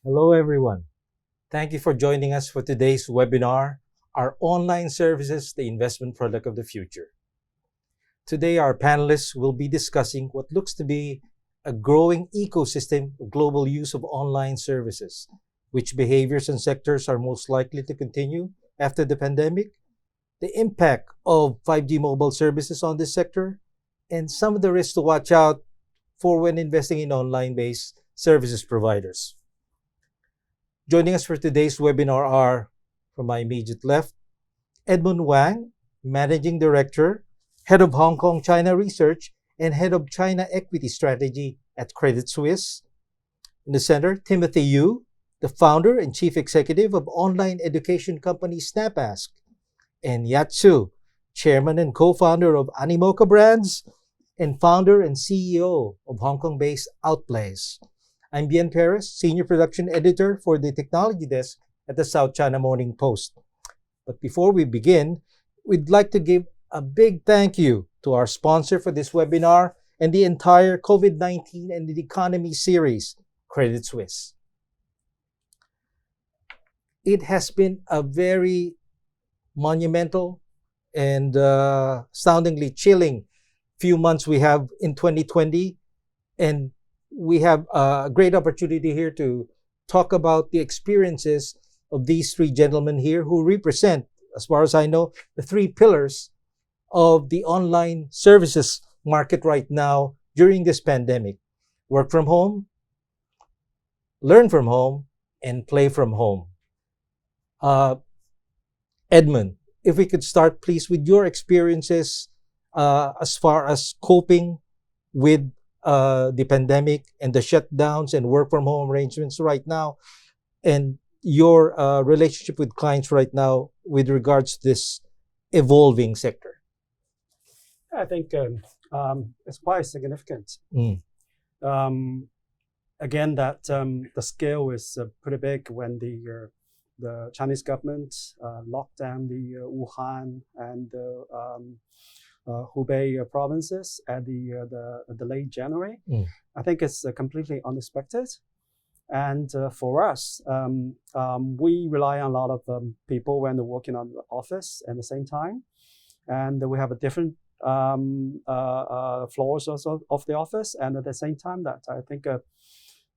Hello, everyone. Thank you for joining us for today's webinar, Our Online Services, the Investment Product of the Future. Today, our panelists will be discussing what looks to be a growing ecosystem of global use of online services, which behaviors and sectors are most likely to continue after the pandemic, the impact of 5G mobile services on this sector, and some of the risks to watch out for when investing in online-based services providers. Joining us for today's webinar are, from my immediate left, Edmond Huang, Managing Director, Head of Hong Kong China Research, and Head of China Equity Strategy at Credit Suisse. In the center, Timothy Yu, the Founder and Chief Executive of online education company SnapAsk, and Yatsu, Chairman and Co-Founder of Animoca Brands, and Founder and CEO of Hong Kong-based Outplays. I'm Bien Perez, Senior Production Editor for the Technology Desk at the South China Morning Post. But before we begin, we'd like to give a big thank you to our sponsor for this webinar and the entire COVID-19 and the Economy series, Credit Suisse. It has been a very monumental and astoundingly chilling few months we have in 2020, and we have a great opportunity here to talk about the experiences of these three gentlemen here who represent, as far as I know, the three pillars of the online services market right now during this pandemic: work from home, learn from home, and play from home. Edmond, if we could start, please, with your experiences as far as coping with the pandemic and the shutdowns and work from home arrangements right now, and your relationship with clients right now with regards to this evolving sector. I think it's quite significant. Again, that the scale is pretty big when the Chinese government locked down the Wuhan and Hubei provinces at the late January. I think it's completely unexpected. And for us, we rely on a lot of people when they're working on the office at the same time. And we have a different floors also of the office. And at the same time, that I think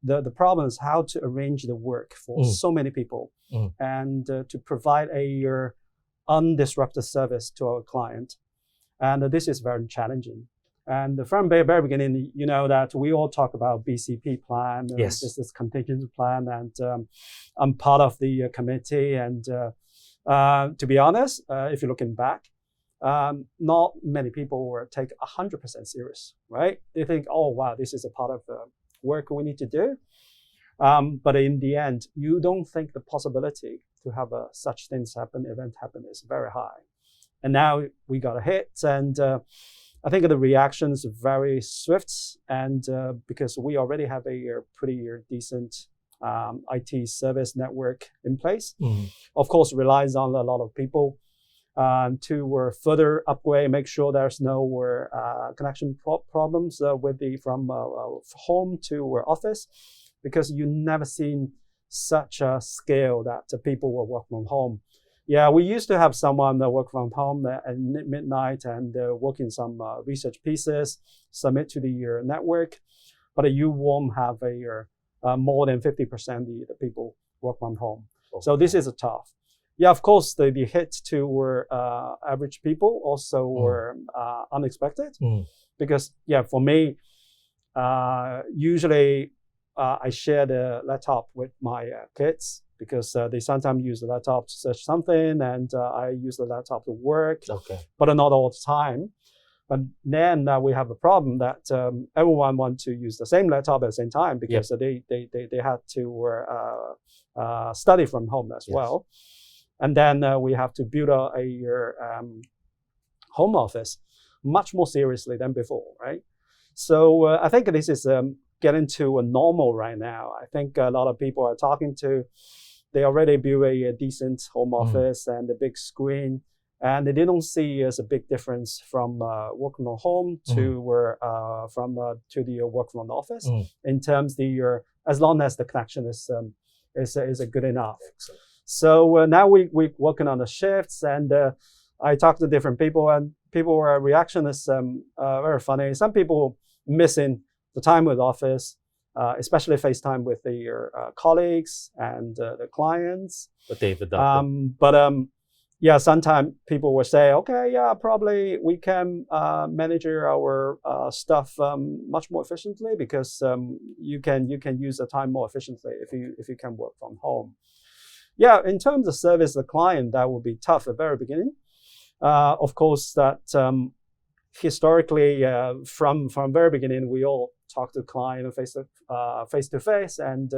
the problem is how to arrange the work for so many people and to provide a undisrupted service to our client. And this is very challenging. And from the very beginning, you know that we all talk about BCP plan, Yes. business contingency plan, and I'm part of the committee. And to be honest, if you're looking back, not many people will take 100% serious, right? They think, oh, wow, this is a part of the work we need to do. But in the end, you don't think the possibility to have such things happen, event happen, is very high. And now we got a hit, and I think the reaction is very swift, and because we already have a pretty decent IT service network in place, of course, relies on a lot of people to further upgrade, make sure there's no connection problems from home to office, because you never seen such a scale that people will work from home. Yeah, we used to have someone that work from home at midnight and work in some research pieces, submit to the network, but you won't have more than 50% the people work from home. Okay. So this is tough. Yeah, of course, the hit to average people also were unexpected, because yeah, for me, usually I share the laptop with my kids, because they sometimes use the laptop to search something, and I use the laptop to work, but not all the time. But then we have a problem that everyone wants to use the same laptop at the same time, because they had to study from home as well. And then we have to build a home office much more seriously than before, right? So I think this is getting to a normal right now. I think a lot of people are talking to, they already build a decent home office and a big screen, and they don't see as a big difference from working from home to to the work from the office in terms as long as the connection is is good enough. Excellent. So now we're working on the shifts, and I talked to different people, and people reaction is very funny. Some people missing the time with office, especially FaceTime with their colleagues and the clients. But they've adopted. Yeah, sometimes people will say, okay, yeah, probably we can manage our stuff much more efficiently because you can use the time more efficiently if you can work from home. Yeah, in terms of service the client, that would be tough at the very beginning. Of course, that historically, from very beginning, we all talk to client face to face, and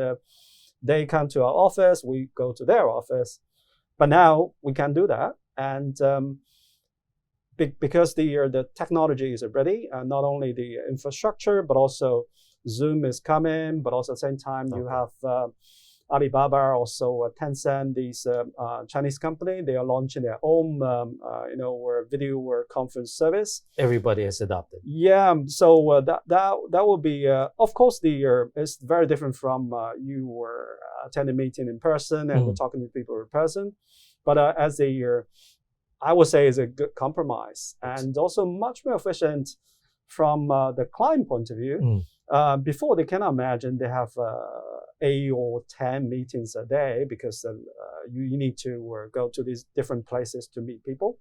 they come to our office, we go to their office. But now we can do that, and because the technology is ready, not only the infrastructure, but also Zoom is coming, but also at the same time you have Alibaba, also Tencent, these Chinese company, they are launching their own video conference service. Everybody has adopted. Yeah, so that would be of course it's very different from you were attending meeting in person and talking to people in person, but as I would say is a good compromise and also much more efficient from the client point of view. Before they cannot imagine they have 8 or 10 meetings a day because you need to go to these different places to meet people.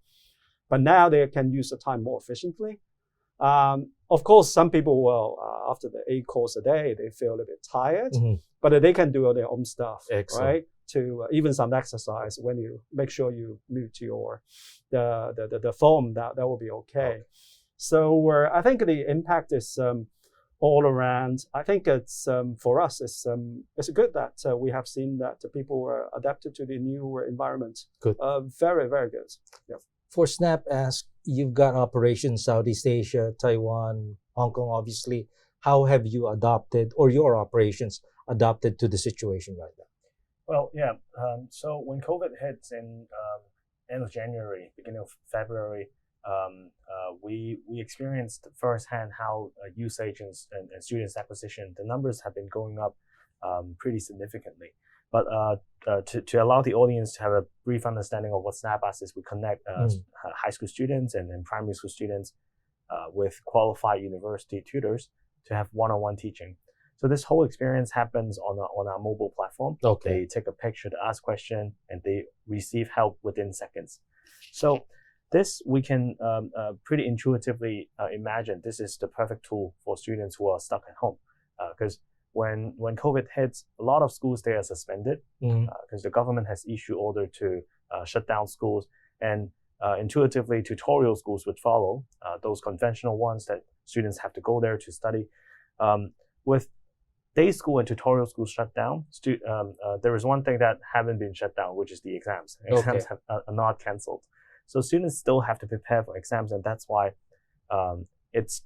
But now they can use the time more efficiently. Of course, some people will, after the 8 calls a day, they feel a little bit tired, but they can do their own stuff, right? To even some exercise when you make sure you mute the phone, that will be okay. So I think the impact is all around. I think it's for us, it's good that we have seen that people were adapted to the new environment. Good. Very, very good. Yeah. For Snap Ask, you've got operations Southeast Asia, Taiwan, Hong Kong, obviously. How have you adopted, or your operations adopted to the situation right now? Well, yeah. So when COVID hit in end of January, beginning of February, we experienced firsthand how usage and students acquisition, the numbers have been going up pretty significantly. But to allow the audience to have a brief understanding of what Snap Ask is, we connect high school students and primary school students with qualified university tutors to have one-on-one teaching. So this whole experience happens on our mobile platform. They take a picture to ask question, and they receive help within seconds. So this we can pretty intuitively imagine this is the perfect tool for students who are stuck at home. Because when COVID hits, a lot of schools they are suspended because the government has issued order to shut down schools, and intuitively tutorial schools would follow, those conventional ones that students have to go there to study. With day school and tutorial schools shut down, there is one thing that haven't been shut down, which is the exams. Exams are not canceled. So students still have to prepare for exams, and that's why it's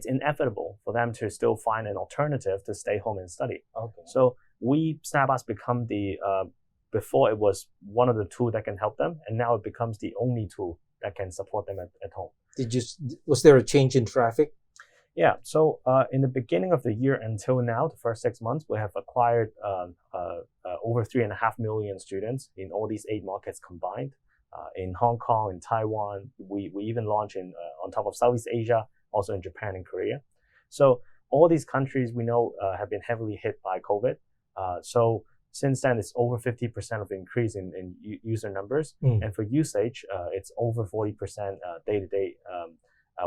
inevitable for them to still find an alternative to stay home and study. So Snap Ask become the, before it was one of the tools that can help them, and now it becomes the only tool that can support them at home. Was there a change in traffic? Yeah, so in the beginning of the year until now, the first 6 months, we have acquired over 3.5 million students in all these 8 markets combined. In Hong Kong, in Taiwan, we even launched on top of Southeast Asia, also in Japan and Korea. So all these countries we know have been heavily hit by COVID. So since then, it's over 50% of increase in user numbers. And for usage, it's over 40% day-to-day.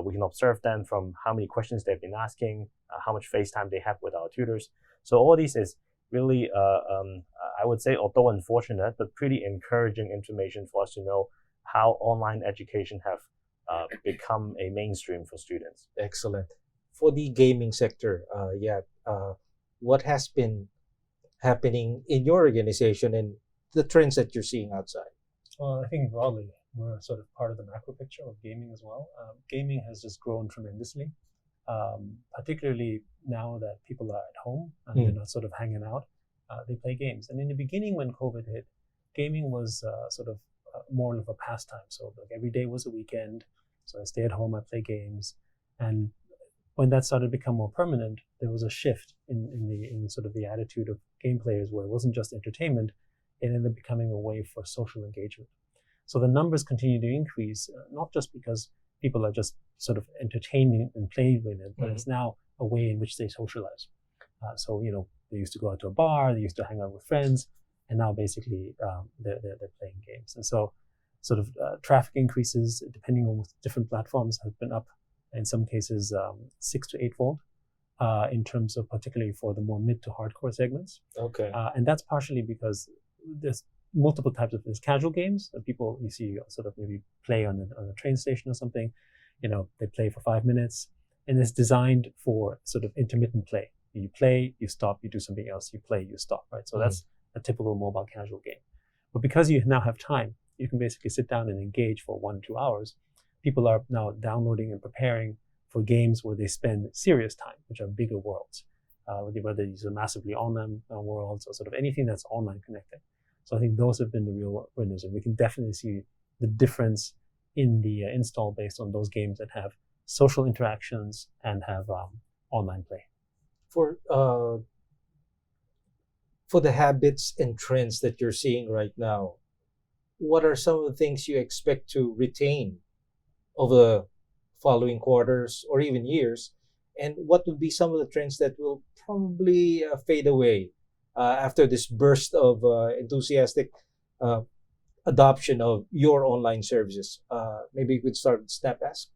We can observe them from how many questions they've been asking, how much FaceTime they have with our tutors. So all this is really, I would say, although unfortunate, but pretty encouraging information for us to know how online education have become a mainstream for students. Excellent. For the gaming sector, what has been happening in your organization and the trends that you're seeing outside? Well, I think broadly, we're sort of part of the macro picture of gaming as well. Gaming has just grown tremendously, particularly now that people are at home and they're not sort of hanging out. They play games. And in the beginning, when COVID hit, gaming was sort of more of a pastime. So like every day was a weekend. So I stay at home, I play games. But when that started to become more permanent, there was a shift in sort of the attitude of game players, where it wasn't just entertainment, it ended up becoming a way for social engagement. So the numbers continue to increase, not just because people are just sort of entertaining and playing with it, but it's now a way in which they socialize. So, they used to go out to a bar, they used to hang out with friends, and now basically they're playing games. And so sort of traffic increases, depending on different platforms, have been up in some cases 6 to 8-fold in terms of particularly for the more mid to hardcore segments. Okay. And that's partially because there's multiple types of casual games that people you see sort of maybe play on a train station or something. They play for 5 minutes, and it's designed for sort of intermittent play. You play, you stop, you do something else, you play, you stop, right? So that's a typical mobile casual game. But because you now have time, you can basically sit down and engage for 1-2 hours. People are now downloading and preparing for games where they spend serious time, which are bigger worlds, whether these are massively online worlds or sort of anything that's online connected. So I think those have been the real winners, and we can definitely see the difference in the install based on those games that have social interactions and have online play. For the habits and trends that you're seeing right now, what are some of the things you expect to retain over the following quarters or even years? And what would be some of the trends that will probably fade away after this burst of enthusiastic adoption of your online services? Maybe we could start with SnapAsk.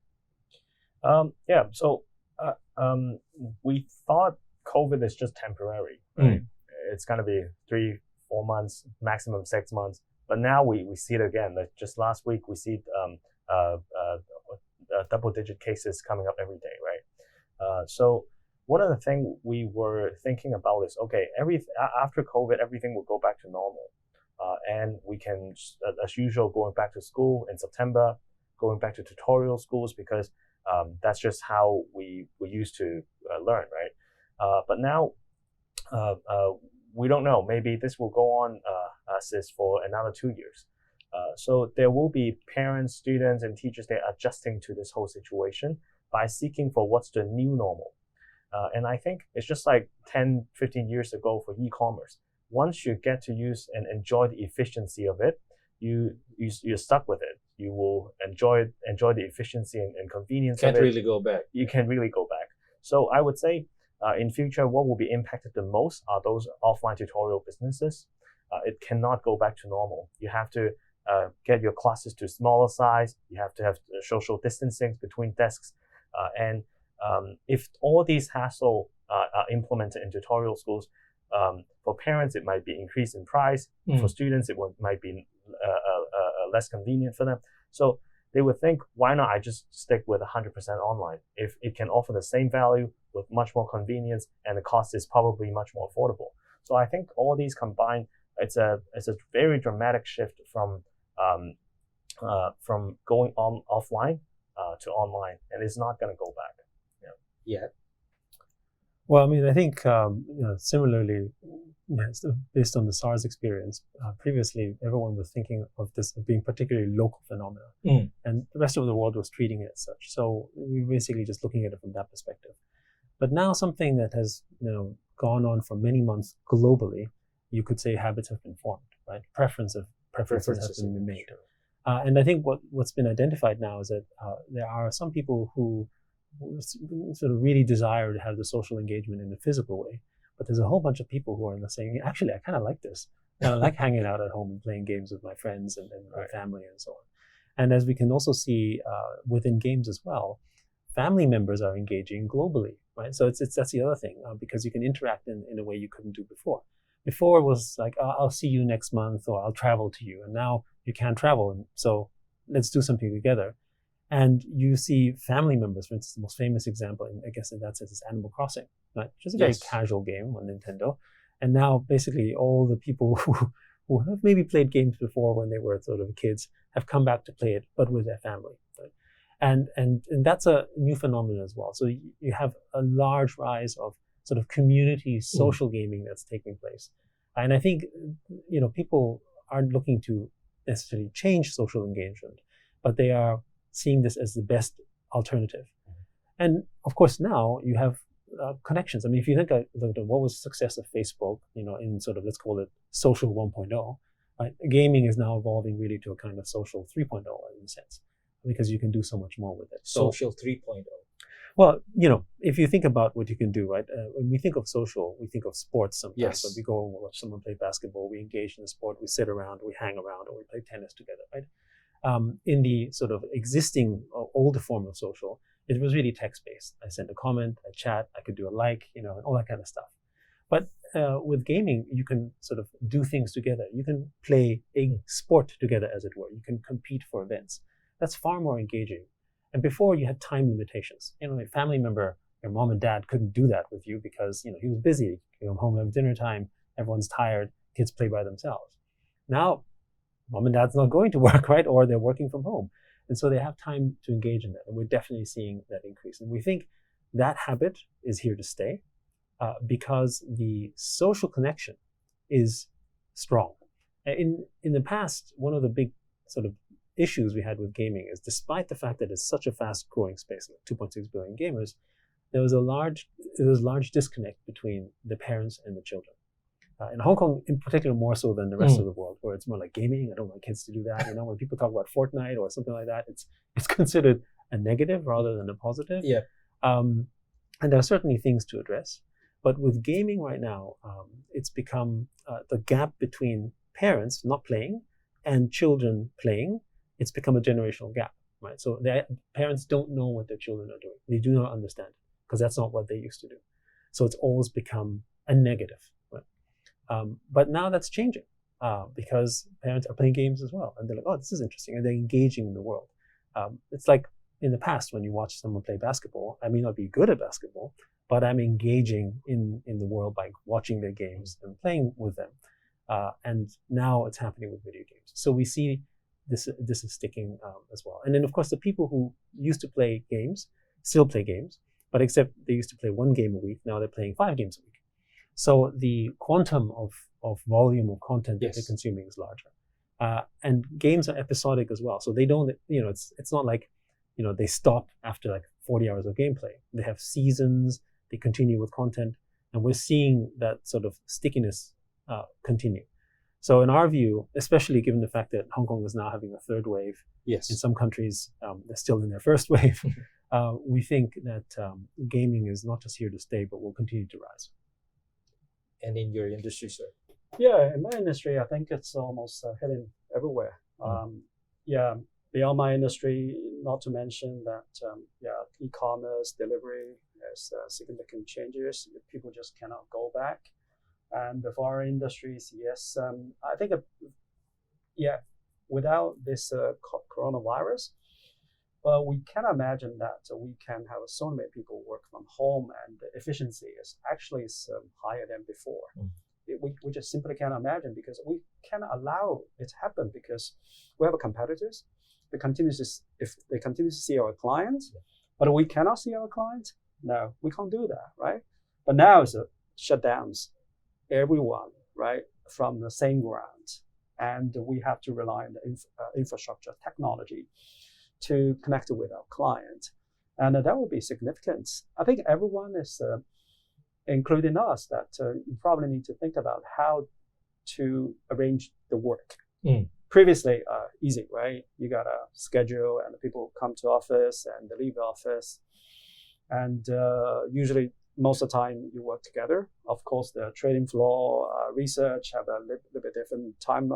So we thought COVID is just temporary, right? It's going to be 3-4 months, maximum 6 months. But now we see it again. Like just last week, we see double-digit cases coming up every day, right? So one of the things we were thinking about is, okay, after COVID, everything will go back to normal. And we can, as usual, going back to school in September, going back to tutorial schools, because that's just how we used to learn, right? But now we don't know. Maybe this will go on for another 2 years. So there will be parents, students, and teachers that are adjusting to this whole situation by seeking for what's the new normal. And I think it's just like 10, 15 years ago for e-commerce. Once you get to use and enjoy the efficiency of it, you're stuck with it. You will enjoy the efficiency and convenience of it. Can't really go back. You can really go back. So I would say in future, what will be impacted the most are those offline tutorial businesses. It cannot go back to normal. You have to get your classes to smaller size. You have to have social distancing between desks. And if all these hassle are implemented in tutorial schools, for parents, it might be increased in price. For students, it might be less convenient for them. So they would think, why not I just stick with 100% online? If it can offer the same value with much more convenience, and the cost is probably much more affordable. So I think all these combined, it's a very dramatic shift from going on offline to online, and it's not going to go back. Yeah. Well, I mean, I think similarly, based on the SARS experience, previously everyone was thinking of this as being particularly local phenomena, and the rest of the world was treating it as such. So we were basically just looking at it from that perspective. But now something that has gone on for many months globally, you could say habits have been formed, right? Preferences have been made. And I think what's been identified now is that there are some people who sort of really desire to have the social engagement in a physical way, but there's a whole bunch of people who are saying, actually, I kind of like this. I like hanging out at home and playing games with my friends and my family and so on. And as we can also see within games as well, family members are engaging globally, right? So that's the other thing, because you can interact in a way you couldn't do before. Before it was like, I'll see you next month, or I'll travel to you. And now you can't travel, and so let's do something together. And you see family members, for instance, the most famous example, I guess in that sense, is Animal Crossing, right? Which is a very casual game on Nintendo. And now basically all the people who have maybe played games before when they were sort of kids have come back to play it, but with their family, right? And that's a new phenomenon as well. So you have a large rise of sort of community social gaming that's taking place. And I think, people aren't looking to necessarily change social engagement, but they are seeing this as the best alternative. And of course, now you have connections. I mean, if you think what was the success of Facebook, in sort of, let's call it social 1.0, right? Gaming is now evolving really to a kind of social 3.0 in a sense, because you can do so much more with it. Social 3.0. Well, if you think about what you can do, right? When we think of social, we think of sports sometimes. Yes. So we go and watch someone play basketball, we engage in the sport, we sit around, we hang around, or we play tennis together, right? In the sort of existing older form of social, it was really text-based. I sent a comment, a chat, I could do a like, and all that kind of stuff. But with gaming, you can sort of do things together. You can play a sport together, as it were. You can compete for events. That's far more engaging. And before, you had time limitations. A family member, your mom and dad couldn't do that with you because, he was busy. You come home at dinner time, everyone's tired, kids play by themselves. Now, mom and dad's not going to work, right? Or they're working from home. And so they have time to engage in that. And we're definitely seeing that increase. And we think that habit is here to stay because the social connection is strong. In the past, one of the big sort of issues we had with gaming is, despite the fact that it's such a fast growing space, like 2.6 billion gamers, there was a large disconnect between the parents and the children. In Hong Kong, in particular, more so than the rest of the world, where it's more like gaming. I don't want kids to do that. When people talk about Fortnite or something like that, it's considered a negative rather than a positive. Yeah. And there are certainly things to address. But with gaming right now, it's become the gap between parents not playing and children playing. It's become a generational gap, right? So the parents don't know what their children are doing. They do not understand it because that's not what they used to do. So it's always become a negative, right? But now that's changing because parents are playing games as well. And they're like, oh, this is interesting. And they're engaging in the world. It's like in the past when you watch someone play basketball, I may not be good at basketball, but I'm engaging in the world by watching their games and playing with them. And now it's happening with video games. So we see this is sticking as well. And then, of course, the people who used to play games still play games, but except they used to play 1 game a week. Now they're playing 5 games a week. So the quantum of volume of content that they're consuming is larger. And games are episodic as well. So they don't, it's not like, they stop after like 40 hours of gameplay. They have seasons, they continue with content, and we're seeing that sort of stickiness continue. So in our view, especially given the fact that Hong Kong is now having a 3rd wave, in some countries they're still in their 1st wave, we think that gaming is not just here to stay, but will continue to rise. And in your industry, sir? Yeah, in my industry, I think it's almost hitting everywhere. Beyond my industry, not to mention that, e-commerce, delivery, there's significant changes. People just cannot go back. And for our industries, I think, without this coronavirus, we can imagine that we can have so many people work from home, and the efficiency is actually higher than before. We just simply can't imagine because we cannot allow it to happen because we have competitors. If they continue to see our clients, but we cannot see our clients, no, we can't do that, right? But now it's shutdowns. Everyone, right, from the same ground, and we have to rely on the infrastructure technology to connect with our client, and that will be significant. I think everyone is, including us, that you probably need to think about how to arrange the work. Previously, easy, right? You got a schedule, and people come to office and they leave the office, and usually, most of the time you work together. Of course, the trading floor, research have a little bit different time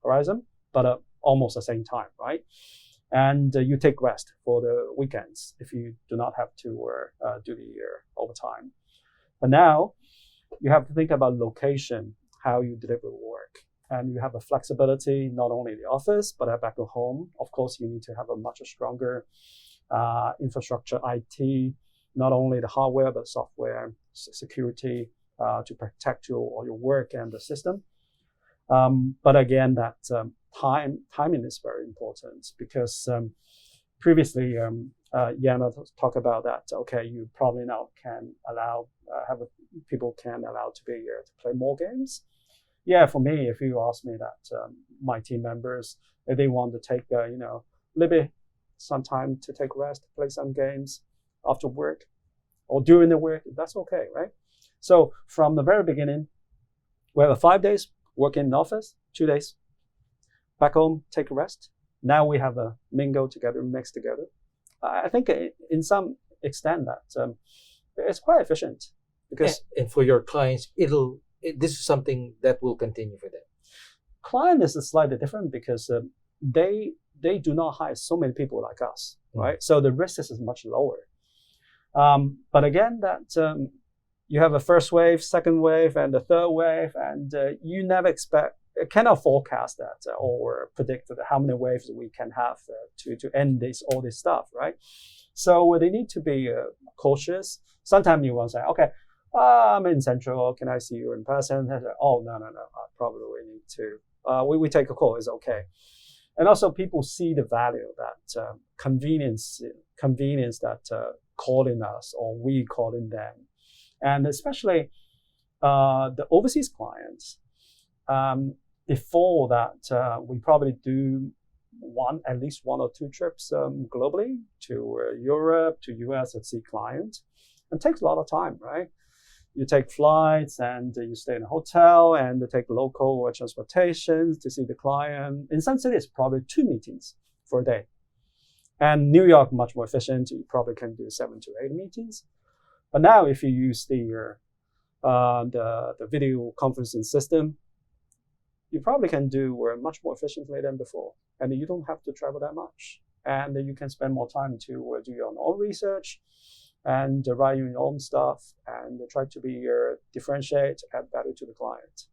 horizon, but almost the same time, right? And you take rest for the weekends if you do not have to do the overtime. But now you have to think about location, how you deliver work. And you have a flexibility, not only in the office, but back at home. Of course, you need to have a much stronger infrastructure, IT, not only the hardware, but software, security to protect all your work and the system. But again, that timing is very important because previously, Yana talked about that. Okay, you probably now can allow people can allow to be to play more games. Yeah, for me, if you ask me that, my team members, if they want to take a little bit some time to take rest, play some games, after work or during the work, that's okay, right? So from the very beginning, we have 5 days working in the office, 2 days back home, take a rest. Now we have a mingle together, mix together. I think in some extent that it's quite efficient because and for your clients, this is something that will continue for them. client is slightly different because they do not hire so many people like us, right? So the risk is much lower. But again, that you have a first wave, second wave, and a third wave, and you never cannot forecast that or predict how many waves we can have to end all this stuff, right? So they need to be cautious. Sometimes you want to say, okay, I'm in Central, can I see you in person? Say, oh, no, probably we need to, we take a call, it's okay. And also people see the value that convenience that calling us or we calling them. And especially the overseas clients, before that, we probably do at least one or two trips globally to Europe, to US to see clients. It takes a lot of time, right? You take flights and you stay in a hotel and you take local transportation to see the client. In some cities, probably 2 meetings for a day. And New York, much more efficient. You probably can do 7 to 8 meetings. But now if you use the video conferencing system, you probably can do much more efficiently than before. And you don't have to travel that much. And you can spend more time to do your own research and write your own stuff and try to be differentiate, add value to the client.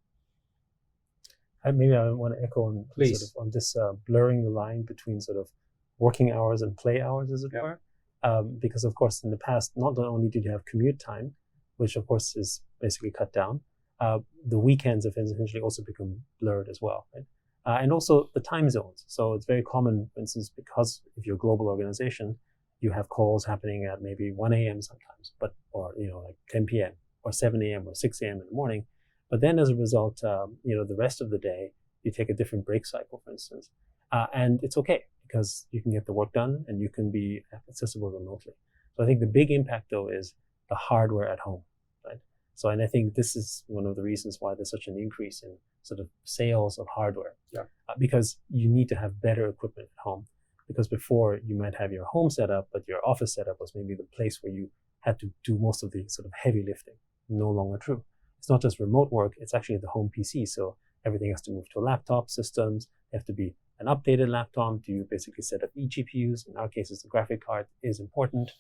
Maybe I want to echo on, Please. sort of on this blurring the line between sort of working hours and play hours, as it were. Because of course, in the past, not only did you have commute time, which of course is basically cut down, the weekends have essentially also become blurred as well, right? And also the time zones. So it's very common, for instance, because if you're a global organization, you have calls happening at maybe 1 a.m. sometimes, or like 10 p.m. or 7 a.m. or 6 a.m. in the morning. But then as a result, the rest of the day, you take a different break cycle, for instance. And it's okay because you can get the work done and you can be accessible remotely. So I think the big impact though is the hardware at home, right? So, and I think this is one of the reasons why there's such an increase in sort of sales of hardware, because you need to have better equipment at home. Because before you might have your home setup, but your office setup was maybe the place where you had to do most of the sort of heavy lifting. No longer true. It's not just remote work, it's actually the home PC. So everything has to move to laptop systems. They have to be an updated laptop. Do you basically set up eGPUs? In our cases, the graphic card is important.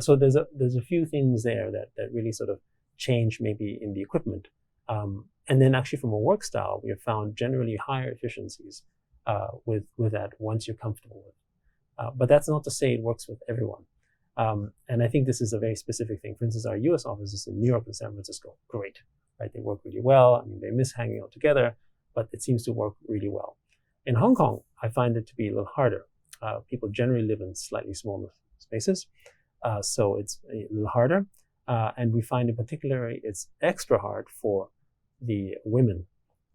So there's a few things there that really sort of change maybe in the equipment. And then actually from a work style, we have found generally higher efficiencies with that once you're comfortable with. But that's not to say it works with everyone. And I think this is a very specific thing. For instance, our US offices in New York and San Francisco, great, right? They work really well. I mean, they miss hanging out together, but it seems to work really well. In Hong Kong, I find it to be a little harder. People generally live in slightly smaller spaces, so it's a little harder. And we find in particular, it's extra hard for the women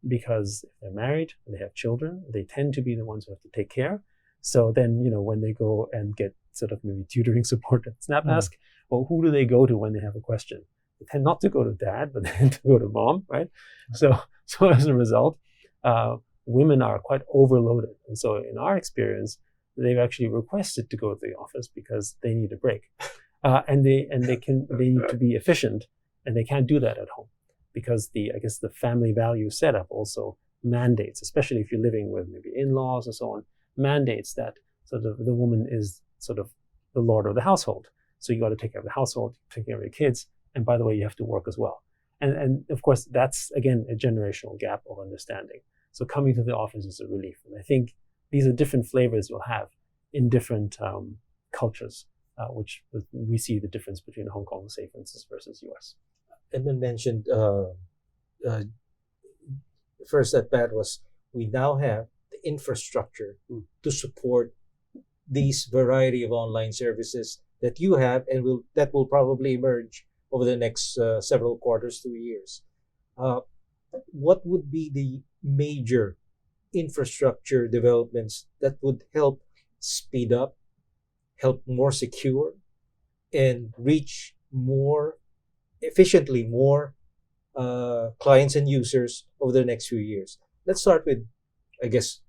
because if they're married and they have children, they tend to be the ones who have to take care. So then, when they go and get sort of maybe tutoring support at SnapAsk, well, who do they go to when they have a question? They tend not to go to dad, but they tend to go to mom, right? So as a result, women are quite overloaded. And so in our experience, they've actually requested to go to the office because they need a break. And they need to be efficient, and they can't do that at home because the family value setup also mandates, especially if you're living with maybe in-laws and so on, mandates that sort of the woman is sort of the lord of the household. So you got to take care of the household, take care of your kids, and by the way, you have to work as well. And of course, that's again a generational gap of understanding. So coming to the office is a relief, and I think these are different flavors you'll have in different cultures, which we see the difference between Hong Kong, say, for instance, versus US. Edmond mentioned first at bat was we now have the infrastructure to support these variety of online services that you have and that will probably emerge over the next several quarters to years. What would be the major infrastructure developments that would help speed up, help more secure, and reach more efficiently more clients and users over the next few years? Let's start with, I guess,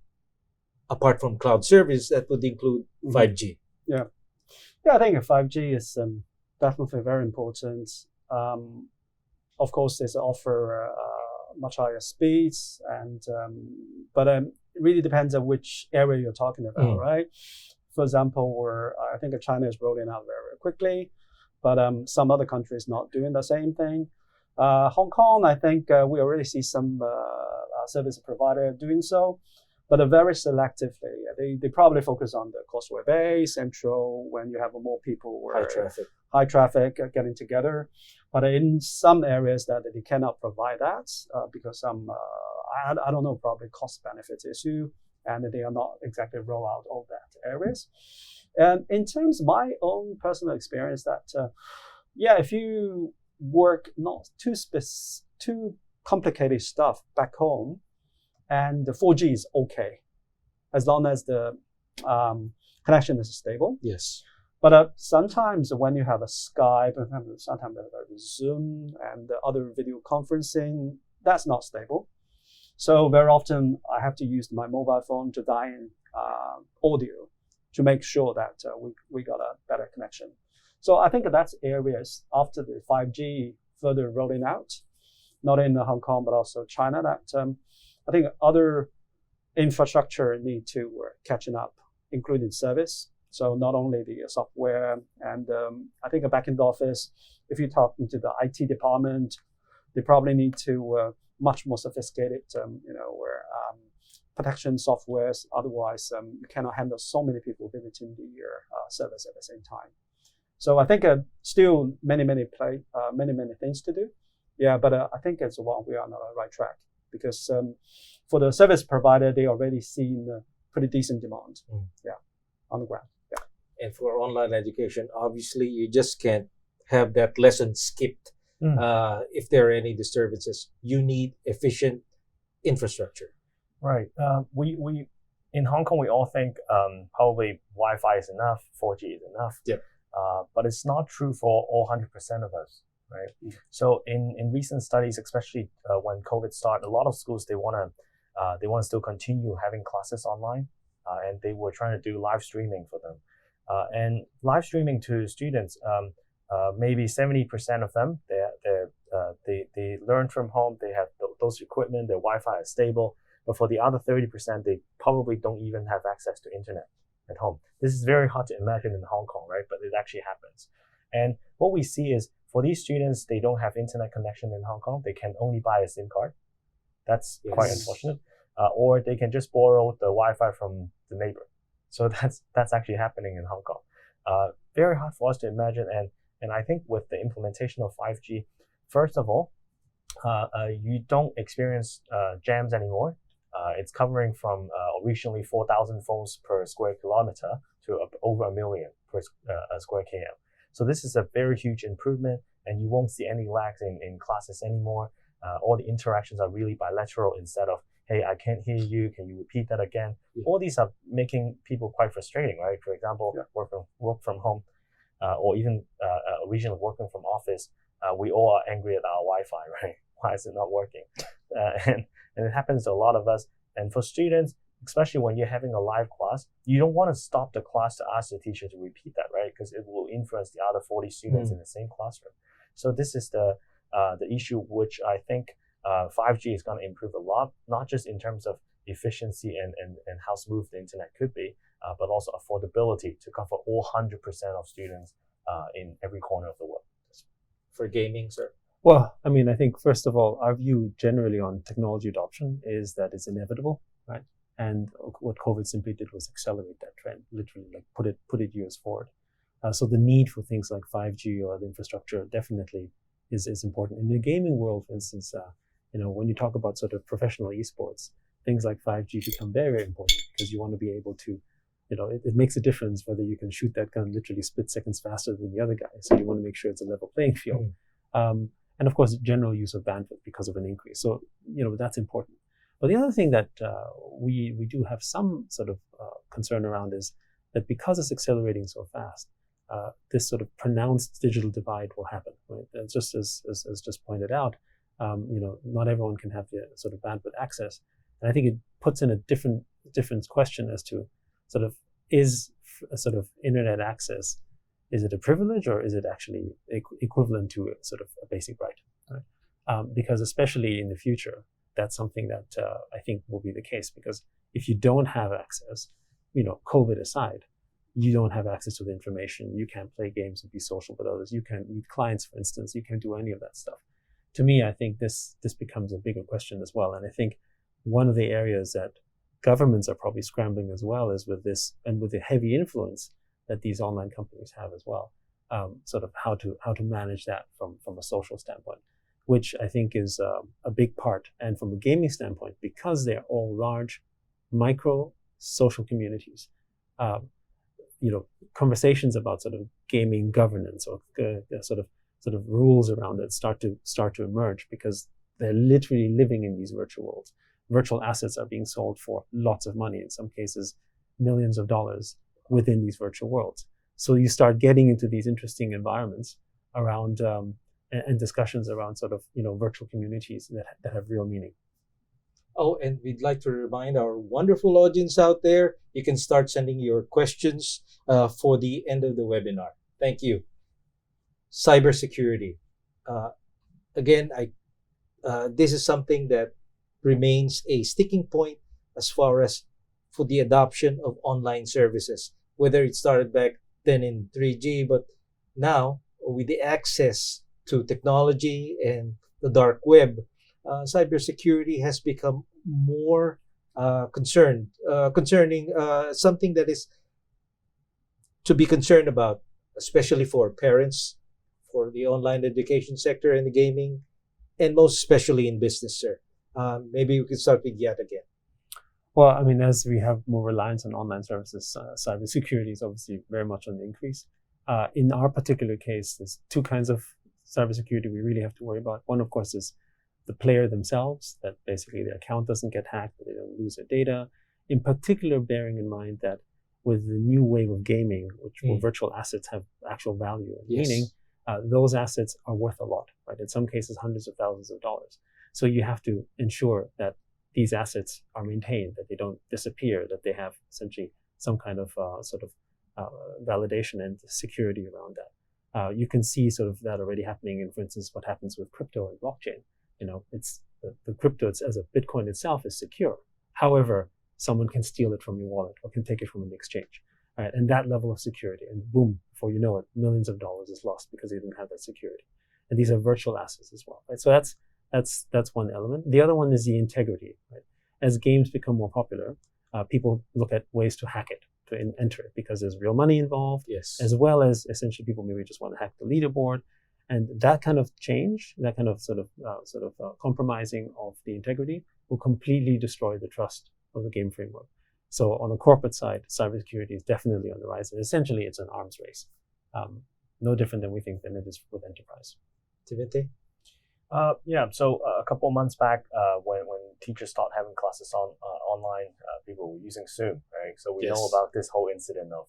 apart from cloud service, that would include 5G. Yeah, I think 5G is definitely very important. Of course, they offer much higher speeds, but it really depends on which area you're talking about, right? For example, I think China is rolling out very, very quickly, but some other countries not doing the same thing. Hong Kong, I think we already see some service provider doing so, but very selectively. They probably focus on the Causeway Bay, Central, when you have more people high traffic getting together. But in some areas that they cannot provide that because I don't know, probably cost benefit issue, and they are not exactly roll out all that areas. And in terms of my own personal experience, that if you work not too complicated stuff back home, and the 4G is okay, as long as the connection is stable. Yes. But sometimes when you have a Skype, sometimes you have a Zoom and other video conferencing, that's not stable. So very often I have to use my mobile phone to dial in audio to make sure that we got a better connection. So I think that's areas after the 5G further rolling out, not in Hong Kong, but also China, that I think other infrastructure need to catching up, including service. So not only the software, and I think a back-end office, if you talk into the IT department, they probably need to much more sophisticated, where protection softwares. Otherwise, you cannot handle so many people visiting the service at the same time. So I think still many things to do. Yeah, but I think we are on the right track, because for the service provider, they already seen pretty decent demand. On the ground. And for online education, obviously, you just can't have that lesson skipped if there are any disturbances. You need efficient infrastructure. Right. We in Hong Kong, we all think probably Wi-Fi is enough, 4G is enough. Yep. But it's not true for all 100% of us, right? So in recent studies, especially when COVID started, a lot of schools, they want to still continue having classes online, and they were trying to do live streaming for them. And live streaming to students, maybe 70% of them, they learn from home, they have those equipment, their Wi-Fi is stable. But for the other 30%, they probably don't even have access to internet at home. This is very hard to imagine in Hong Kong, right? But it actually happens. And what we see is, for these students, they don't have internet connection in Hong Kong. They can only buy a SIM card. That's quite unfortunate. Or they can just borrow the Wi-Fi from the neighbor. So that's actually happening in Hong Kong. Very hard for us to imagine. And I think with the implementation of 5G, first of all, you don't experience jams anymore. It's covering from originally 4,000 phones per square kilometer to over 1 million per square km. So this is a very huge improvement, and you won't see any lags in classes anymore. All the interactions are really bilateral instead of, hey, I can't hear you, can you repeat that again? Yeah. All these are making people quite frustrating, right? For example, work from home, or even originally working from office, we all are angry at our Wi-Fi, right? Why is it not working? And it happens to a lot of us. And for students, especially when you're having a live class, you don't want to stop the class to ask the teacher to repeat that, right? Because it will influence the other 40 students in the same classroom. So this is the issue which I think 5G is going to improve a lot, not just in terms of efficiency and how smooth the internet could be, but also affordability to cover all 100% of students in every corner of the world. For gaming, sir? Well, I mean, I think first of all, our view generally on technology adoption is that it's inevitable, right? And what COVID simply did was accelerate that trend, literally, like put it years forward. So the need for things like 5G or the infrastructure definitely is important. In the gaming world, for instance, when you talk about sort of professional esports, things like 5G become very, very important, because you want to be able to, it makes a difference whether you can shoot that gun literally split seconds faster than the other guy. So you want to make sure it's a level playing field. And of course, general use of bandwidth because of an increase. So, that's important. But the other thing that we do have some sort of concern around is that because it's accelerating so fast, this sort of pronounced digital divide will happen. Right? Just as just pointed out, not everyone can have the sort of bandwidth access, and I think it puts in a different question as to sort of is a sort of internet access, is it a privilege or is it actually equivalent to a sort of a basic right? Right? Because especially in the future, that's something that I think will be the case. Because if you don't have access, COVID aside, you don't have access to the information. You can't play games and be social with others. You can't meet clients, for instance. You can't do any of that stuff. To me, I think this becomes a bigger question as well. And I think one of the areas that governments are probably scrambling as well is with this, and with the heavy influence that these online companies have as well, sort of how to manage that from a social standpoint, which I think is a big part. And from a gaming standpoint, because they're all large, micro social communities, conversations about sort of gaming governance or sort of rules around it start to emerge, because they're literally living in these virtual worlds. Virtual assets are being sold for lots of money, in some cases millions of dollars, within these virtual worlds. So you start getting into these interesting environments around and discussions around sort of virtual communities that have real meaning. Oh, and we'd like to remind our wonderful audience out there, you can start sending your questions for the end of the webinar. Thank you. Cybersecurity. Again, this is something that remains a sticking point as far as for the adoption of online services, whether it started back then in 3G, but now with the access to technology and the dark web, cybersecurity has become more concerning, something that is to be concerned about, especially for parents, for the online education sector and the gaming, and most especially in business, sir. Maybe we could start with Yat again. Well, I mean, as we have more reliance on online services, cybersecurity is obviously very much on the increase. In our particular case, there's two kinds of cybersecurity we really have to worry about. One, of course, is the player themselves, that basically their account doesn't get hacked, but they don't lose their data. In particular, bearing in mind that with the new wave of gaming, where virtual assets have actual value and meaning, those assets are worth a lot, right? In some cases, hundreds of thousands of dollars. So you have to ensure that these assets are maintained, that they don't disappear, that they have essentially some kind of validation and security around that. You can see sort of that already happening in, for instance, what happens with crypto and blockchain. It's the crypto as a Bitcoin itself is secure. However, someone can steal it from your wallet or can take it from an exchange, right? And that level of security, and boom, before you know it, millions of dollars is lost because they didn't have that security. And these are virtual assets as well, right? So that's one element. The other one is the integrity, right? As games become more popular, people look at ways to hack it, to enter it, because there's real money involved, as well as essentially people maybe just want to hack the leaderboard. And that kind of change, that kind of sort of compromising of the integrity will completely destroy the trust of the game framework. So on the corporate side, cybersecurity is definitely on the rise. And essentially, it's an arms race. No different than we think than it is with enterprise. Timothy? So a couple of months back, when teachers started having classes online, people were using Zoom, right? So we know about this whole incident of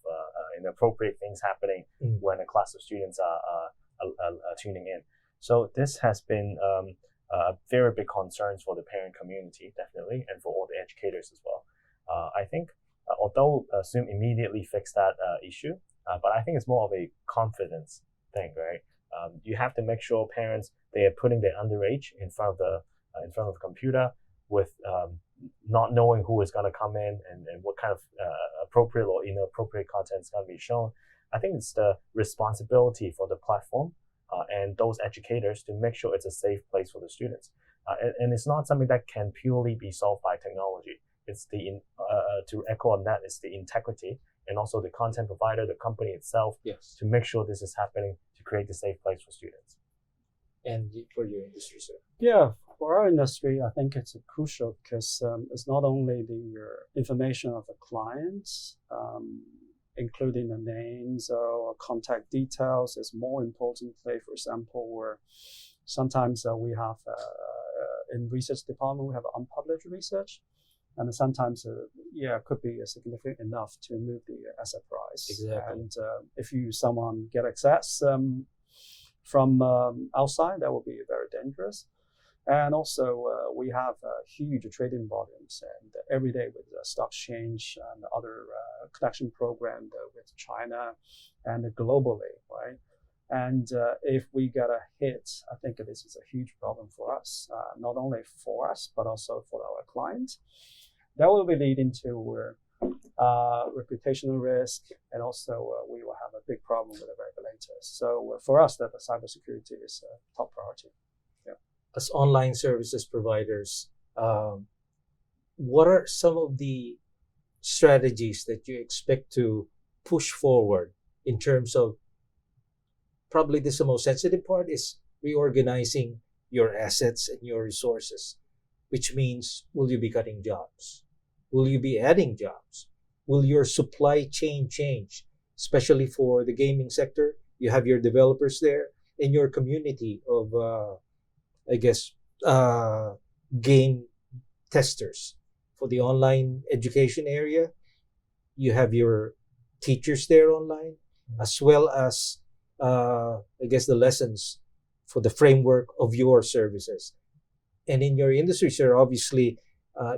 inappropriate things happening when a class of students are tuning in. So this has been a very big concern for the parent community, definitely, and for all the educators as well. I think, although Zoom immediately fixed that issue, but I think it's more of a confidence thing, right? You have to make sure parents, they are putting their underage in front of the computer with not knowing who is going to come in and what kind of appropriate or inappropriate content is going to be shown. I think it's the responsibility for the platform and those educators to make sure it's a safe place for the students. And it's not something that can purely be solved by technology. It's to echo on that, it's the integrity and also the content provider, the company itself, to make sure this is happening, to create a safe place for students. And for your industry, sir? Yeah, for our industry, I think it's crucial because it's not only the information of the clients, including the names or contact details, is more importantly, for example, where sometimes we have in research department, we have unpublished research. And sometimes, it could be significant enough to move the asset price. Exactly. And if someone get access from outside, that would be very dangerous. And also, we have huge trading volumes, and every day with the stock exchange and other collection program with China and globally, right? And if we get a hit, I think this is a huge problem for us, not only for us, but also for our clients. That will be leading to reputational risk, and also we will have a big problem with the regulators. So for us, that the cybersecurity is a top priority. As online services providers, what are some of the strategies that you expect to push forward in terms of, probably this is the most sensitive part, is reorganizing your assets and your resources, which means, will you be cutting jobs? Will you be adding jobs? Will your supply chain change? Especially for the gaming sector, you have your developers there and your community of, game testers. For the online education area, you have your teachers there online, as well as, the lessons for the framework of your services. And in your industry, sir, obviously,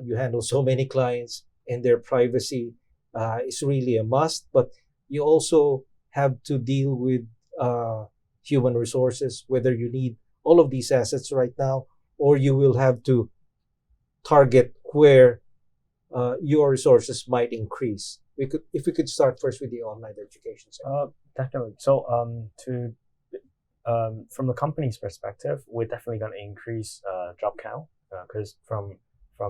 you handle so many clients, and their privacy is really a must, but you also have to deal with human resources, whether you need all of these assets right now, or you will have to target where your resources might increase. If we could start first with the online education sector. Definitely. So from the company's perspective, we're definitely going to increase job count, because from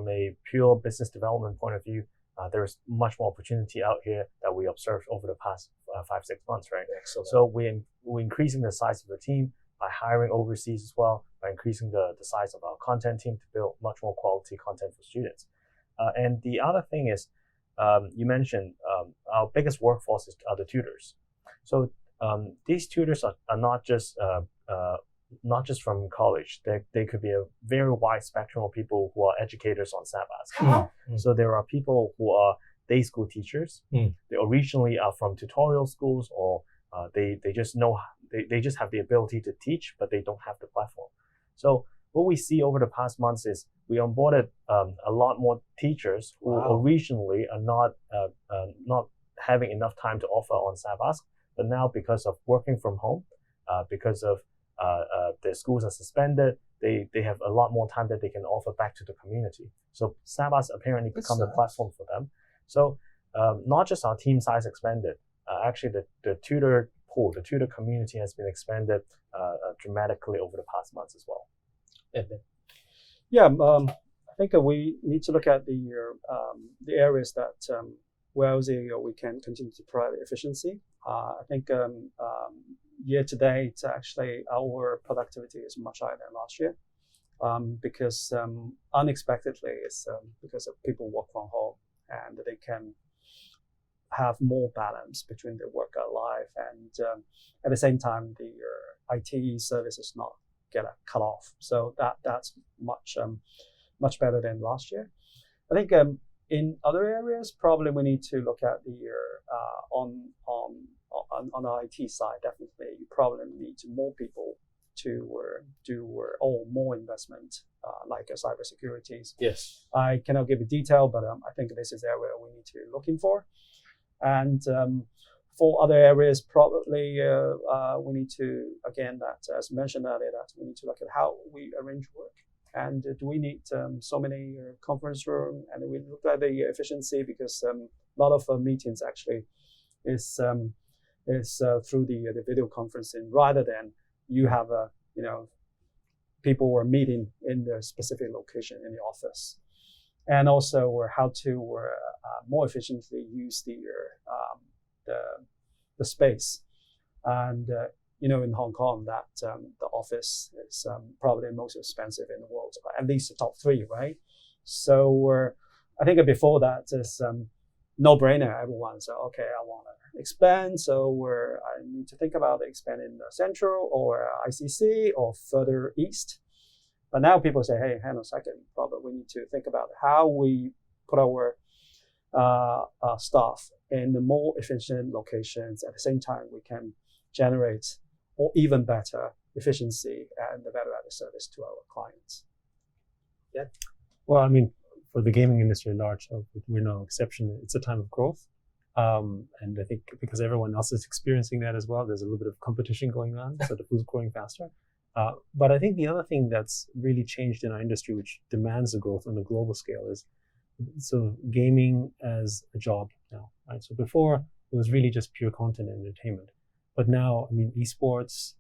a pure business development point of view, there's much more opportunity out here that we observed over the past 5-6 months, right? Excellent. So we're increasing the size of the team by hiring overseas as well, by increasing the size of our content team to build much more quality content for students. And the other thing is, you mentioned our biggest workforce are the tutors. So these tutors are not just from college. They could be a very wide spectrum of people who are educators on SABAS. So there are people who are day school teachers. They originally are from tutorial schools, or they just have the ability to teach, but they don't have the platform. So what we see over the past months is we onboarded a lot more teachers who originally are not having enough time to offer on SABAS, but now because of working from home, because of their schools are suspended, they have a lot more time that they can offer back to the community. So SABAS apparently become the platform for them. So not just our team size expanded, actually the tutor pool, the tutor community has been expanded dramatically over the past months as well. Edmond. Yeah, I think we need to look at the areas that where we can continue to provide efficiency. I think year to date, actually, our productivity is much higher than last year, because unexpectedly, it's because of people work from home, and they can have more balance between their work life, and at the same time, the IT services not get cut off. So that's much better than last year. I think in other areas, probably we need to look at the on the IT side. Definitely, you probably need more people to do more investment, like cybersecurity. Yes. I cannot give you detail, but I think this is the area we need to looking for. And for other areas, probably we need to, again, that as mentioned earlier, that we need to look at how we arrange work. And do we need so many conference room? And we look at the efficiency, because a lot of meetings actually is through the video conferencing, rather than you have people who are meeting in their specific location in the office. And also how to more efficiently use the space. And in Hong Kong, that the office is probably the most expensive in the world, at least the top 3, right? So I think before that is no-brainer. Everyone said, okay, I want to expand, so I need to think about expanding Central or ICC or further east. But now people say, hey, hang on a second, probably we need to think about how we put our staff in the more efficient locations. At the same time, we can generate or even better efficiency and the value-added service to our clients. Yeah. Well, I mean, for the gaming industry at large, we're no exception. It's a time of growth. And I think because everyone else is experiencing that as well, there's a little bit of competition going on, so the who's growing faster. But I think the other thing that's really changed in our industry, which demands the growth on a global scale, is so gaming as a job now, right? So before it was really just pure content and entertainment, but now, I mean, esports,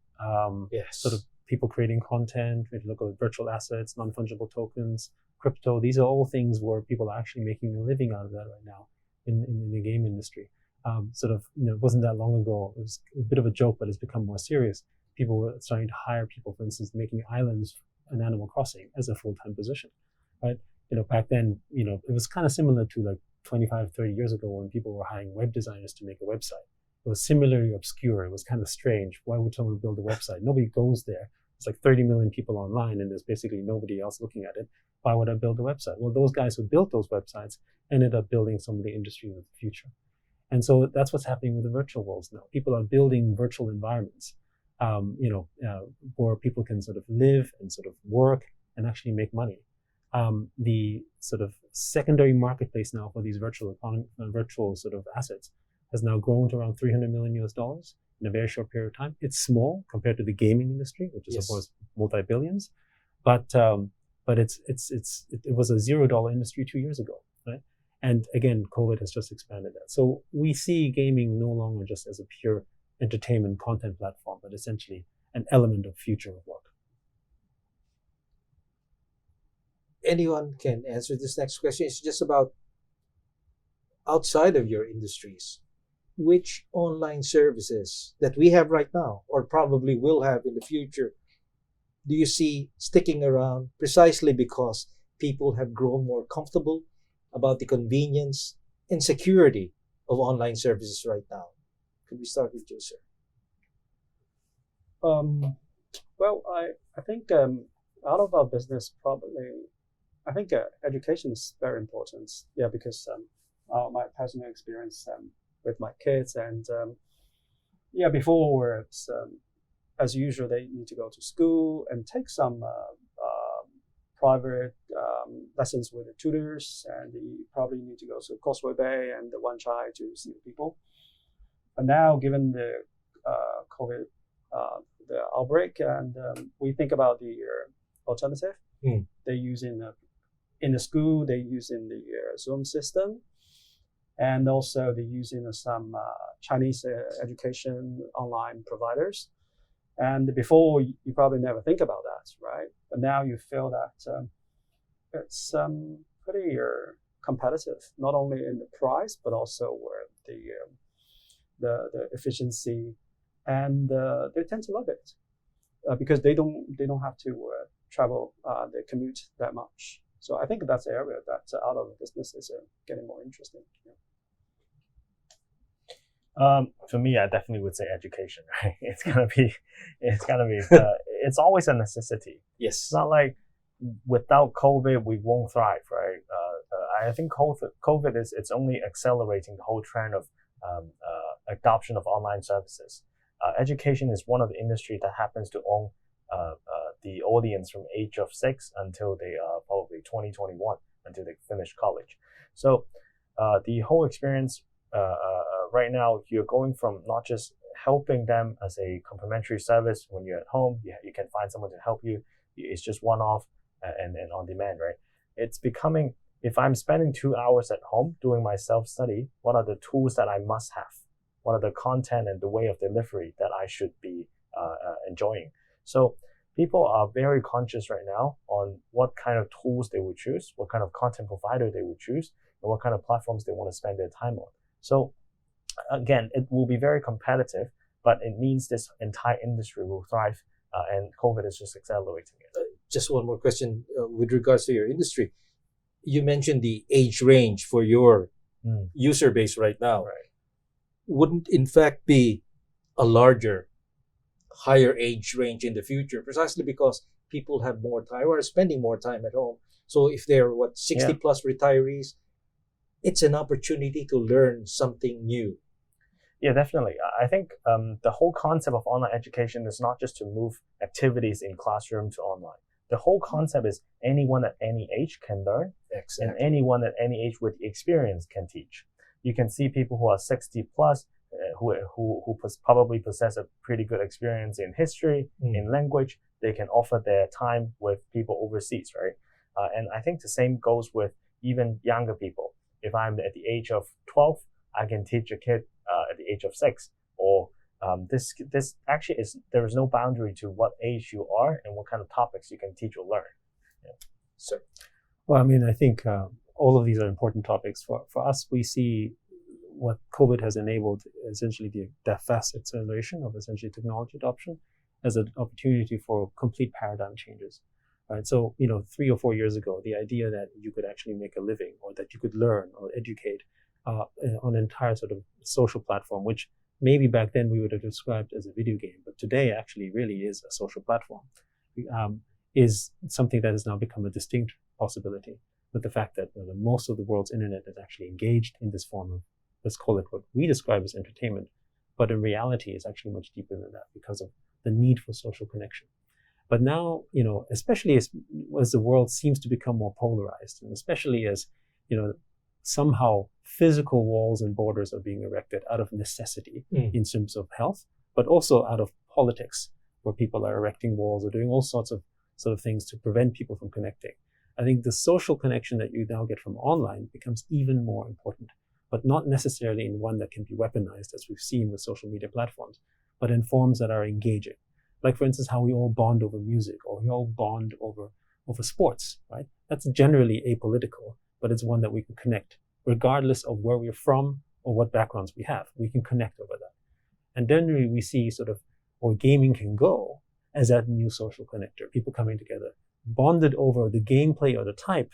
sort of people creating content, we look at virtual assets, non-fungible tokens, crypto, these are all things where people are actually making a living out of that right now in the game industry. It wasn't that long ago, it was a bit of a joke, but it's become more serious. People were starting to hire people, for instance, making islands in Animal Crossing as a full-time position, right? Back then, it was kind of similar to like 25, 30 years ago when people were hiring web designers to make a website. It was similarly obscure. It was kind of strange. Why would someone build a website? Nobody goes there. It's like 30 million people online and there's basically nobody else looking at it. Why would I build a website? Well, those guys who built those websites ended up building some of the industry of the future. And so that's what's happening with the virtual worlds now. People are building virtual environments, where people can sort of live and sort of work and actually make money. The sort of secondary marketplace now for these virtual sort of assets has now grown to around $300 million in a very short period of time. It's small compared to the gaming industry, which is of course multi-billions, but it was a $0 industry 2 years ago, right? And again, COVID has just expanded that. So we see gaming no longer just as a pure entertainment content platform, but essentially an element of future of work. Anyone can answer this next question. It's just about outside of your industries. Which online services that we have right now, or probably will have in the future, do you see sticking around precisely because people have grown more comfortable about the convenience and security of online services right now? Could we start with you, sir? Well, I think out of our business, probably, I think education is very important. Yeah, because my personal experience with my kids and before it's as usual, they need to go to school and take some private lessons with the tutors, and you probably need to go to Causeway Bay and the Wan Chai to see people. But now, given the COVID, the outbreak, and we think about the alternative. They're using in the school, they're using the Zoom system, and also they're using some Chinese education online providers. And before, you probably never think about that, right? But now you feel that it's pretty competitive, not only in the price, but also the efficiency, and they tend to love it because they don't have to travel, they commute that much. So I think that's the area that out of the business is getting more interesting. Yeah. For me, I definitely would say education. Right? It's always a necessity. Yes. It's not like without COVID we won't thrive, right? I think COVID it's only accelerating the whole trend of adoption of online services. Education is one of the industry that happens to own the audience from age of 6 until they are probably 20, 21, until they finish college. So the whole experience right now, you're going from not just helping them as a complimentary service when you're at home, you can find someone to help you. It's just one-off and on demand, right? It's becoming, if I'm spending 2 hours at home doing my self-study, what are the tools that I must have? What are the content and the way of delivery that I should be enjoying? So people are very conscious right now on what kind of tools they would choose, what kind of content provider they would choose, and what kind of platforms they want to spend their time on. So again, it will be very competitive, but it means this entire industry will thrive, and COVID is just accelerating it. Just one more question with regards to your industry. You mentioned the age range for your user base right now. Right. Wouldn't in fact be a larger, higher age range in the future, precisely because people have more time or are spending more time at home. So if they're 60 plus retirees, it's an opportunity to learn something new. Yeah, definitely. I think the whole concept of online education is not just to move activities in classroom to online. The whole concept is anyone at any age can learn, and anyone at any age with experience can teach. You can see people who are 60 plus, who probably possess a pretty good experience in history, in language. They can offer their time with people overseas, right? And I think the same goes with even younger people. If I'm at the age of 12, I can teach a kid at the age of 6. Or this actually is, there is no boundary to what age you are and what kind of topics you can teach or learn. Yeah. So, Well, I mean, I think all of these are important topics. For us, we see what COVID has enabled, essentially that fast acceleration of essentially technology adoption, as an opportunity for complete paradigm changes. Right? So, 3 or 4 years ago, the idea that you could actually make a living or that you could learn or educate on an entire sort of social platform, which maybe back then we would have described as a video game, but today actually really is a social platform, is something that has now become a distinct possibility, with the fact that most of the world's internet is actually engaged in this form of, let's call it what we describe as entertainment, but in reality it's actually much deeper than that because of the need for social connection. But now, especially as the world seems to become more polarized, and especially as, somehow physical walls and borders are being erected out of necessity in terms of health, but also out of politics, where people are erecting walls or doing all sorts of things to prevent people from connecting. I think the social connection that you now get from online becomes even more important, but not necessarily in one that can be weaponized, as we've seen with social media platforms, but in forms that are engaging. Like, for instance, how we all bond over music, or we all bond over sports, right? That's generally apolitical, but it's one that we can connect, regardless of where we're from or what backgrounds we have. We can connect over that. And generally we see where gaming can go as that new social connector, people coming together, bonded over the gameplay or the type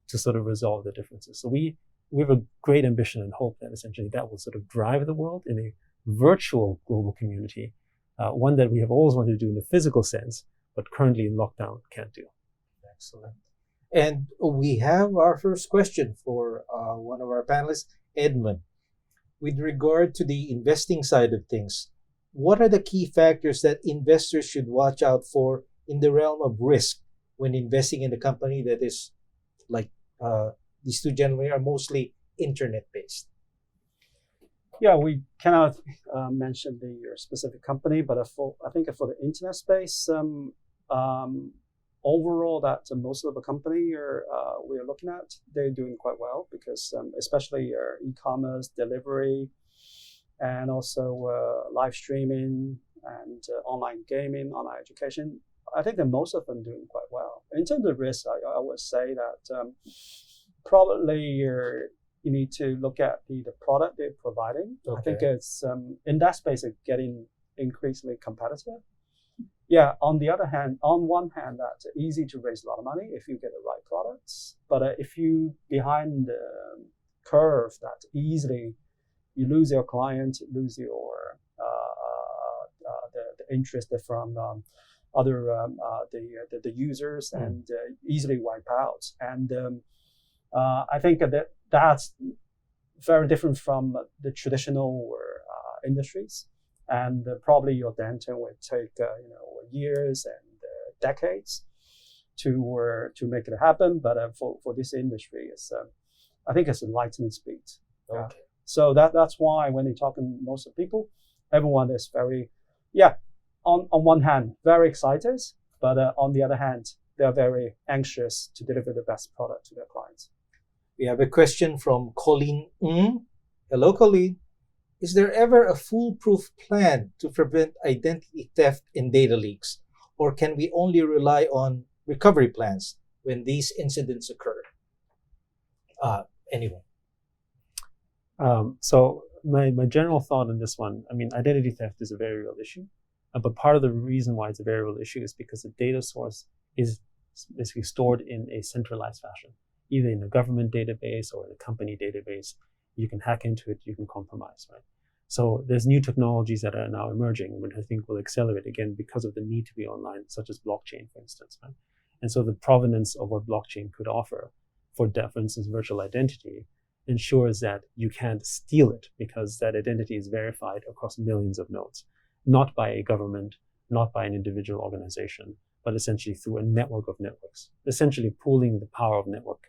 to sort of resolve the differences. So we have a great ambition and hope that essentially that will sort of drive the world in a virtual global community, one that we have always wanted to do in a physical sense, but currently in lockdown can't do. Excellent. And we have our first question for one of our panelists, Edmond. With regard to the investing side of things, what are the key factors that investors should watch out for in the realm of risk when investing in a company that is like these two gentlemen are mostly internet-based? Yeah, we cannot mention the specific company, but I think for the internet space, overall, that most of the company we're looking at, they're doing quite well because especially e-commerce, delivery, and also live streaming and online gaming, online education. I think that most of them doing quite well. In terms of risk, I would say that probably you need to look at the product they're providing. Okay. I think it's in that space, it's getting increasingly competitive. Yeah, on one hand, that's easy to raise a lot of money if you get the right products. But if you behind the curve, that easily you lose your client, lose your the interest from other the users, and easily wipe out. And I think that's very different from the traditional industries. And probably your downturn will take years and decades to make it happen. But for this industry, I think it's a lightning speed. Okay. So that's why when you're talking most of people, everyone is very, on one hand, very excited, but on the other hand, they're very anxious to deliver the best product to their clients. We have a question from Colleen Ng. Hello, Colleen. Is there ever a foolproof plan to prevent identity theft and data leaks? Or can we only rely on recovery plans when these incidents occur? Anyway. So my general thought on this one, I mean, identity theft is a very real issue. But part of the reason why it's a very real issue is because the data source is basically stored in a centralized fashion, either in a government database or in a company database. You can hack into it, you can compromise, right? So there's new technologies that are now emerging, which I think will accelerate again because of the need to be online, such as blockchain, for instance, right? And so the provenance of what blockchain could offer for instance, virtual identity ensures that you can't steal it because that identity is verified across millions of nodes, not by a government, not by an individual organization, but essentially through a network of networks, essentially pooling the power of network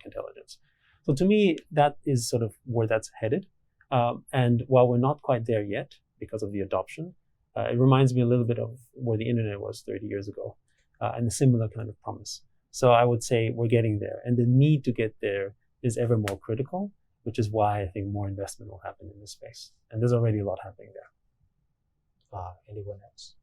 intelligence. So to me, that is sort of where that's headed. And while we're not quite there yet because of the adoption, it reminds me a little bit of where the internet was 30 years ago, and a similar kind of promise. So I would say we're getting there, and the need to get there is ever more critical, which is why I think more investment will happen in this space. And there's already a lot happening there. Anyone else?